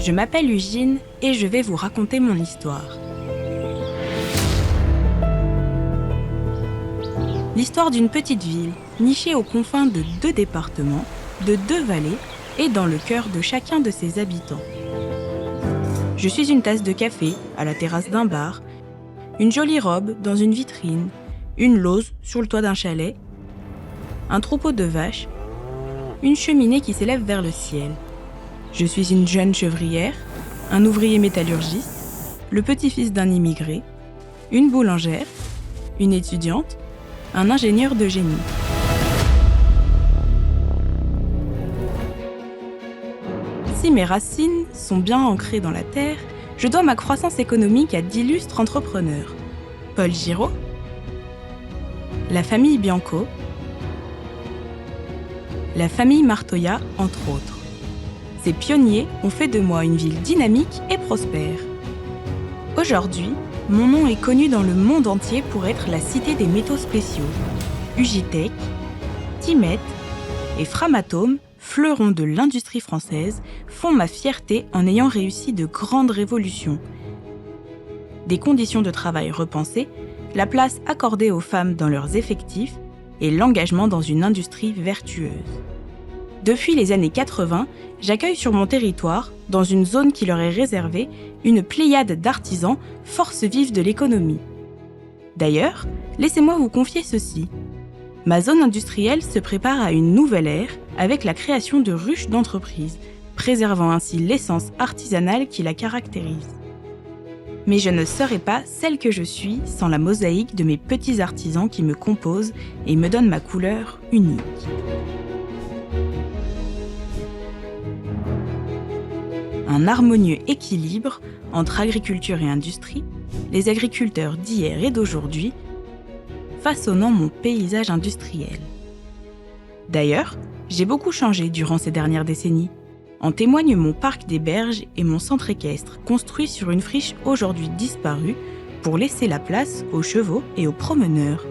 Je m'appelle Ugine et je vais vous raconter mon histoire. L'histoire d'une petite ville, nichée aux confins de 2 départements, de 2 vallées et dans le cœur de chacun de ses habitants. Je suis une tasse de café à la terrasse d'un bar, une jolie robe dans une vitrine, une lose sur le toit d'un chalet, un troupeau de vaches, une cheminée qui s'élève vers le ciel. Je suis une jeune chevrière, un ouvrier métallurgiste, le petit-fils d'un immigré, une boulangère, une étudiante, un ingénieur de génie. Si mes racines sont bien ancrées dans la terre, je dois ma croissance économique à d'illustres entrepreneurs. Paul Giraud, la famille Bianco, la famille Martoya, entre autres. Ces pionniers ont fait de moi une ville dynamique et prospère. Aujourd'hui, mon nom est connu dans le monde entier pour être la cité des métaux spéciaux. Ugitech, Timet et Framatome, fleurons de l'industrie française, font ma fierté en ayant réussi de grandes révolutions. Des conditions de travail repensées, la place accordée aux femmes dans leurs effectifs et l'engagement dans une industrie vertueuse. Depuis les années 80, j'accueille sur mon territoire, dans une zone qui leur est réservée, une pléiade d'artisans, force vive de l'économie. D'ailleurs, laissez-moi vous confier ceci. Ma zone industrielle se prépare à une nouvelle ère avec la création de ruches d'entreprises, préservant ainsi l'essence artisanale qui la caractérise. Mais je ne serais pas celle que je suis sans la mosaïque de mes petits artisans qui me composent et me donnent ma couleur unique. Un harmonieux équilibre entre agriculture et industrie, les agriculteurs d'hier et d'aujourd'hui, façonnant mon paysage industriel. D'ailleurs, j'ai beaucoup changé durant ces dernières décennies. En témoigne mon parc des berges et mon centre équestre, construit sur une friche aujourd'hui disparue pour laisser la place aux chevaux et aux promeneurs.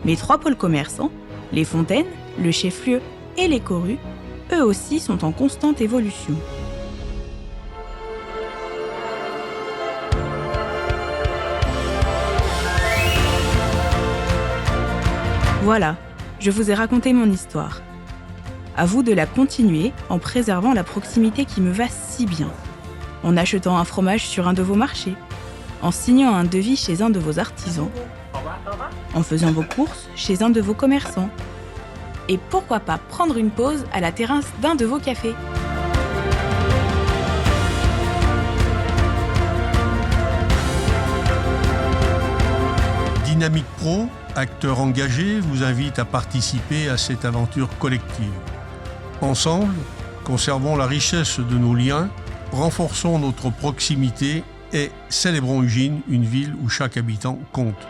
Mes 3 pôles commerçants, les fontaines, le chef-lieu et les corues, eux aussi sont en constante évolution. Voilà, je vous ai raconté mon histoire. À vous de la continuer en préservant la proximité qui me va si bien. En achetant un fromage sur un de vos marchés, en signant un devis chez un de vos artisans, en faisant vos courses chez un de vos commerçants. Et pourquoi pas prendre une pause à la terrasse d'un de vos cafés. Dynamique Pro, acteur engagé, vous invite à participer à cette aventure collective. Ensemble, conservons la richesse de nos liens, renforçons notre proximité et célébrons Ugine, une ville où chaque habitant compte.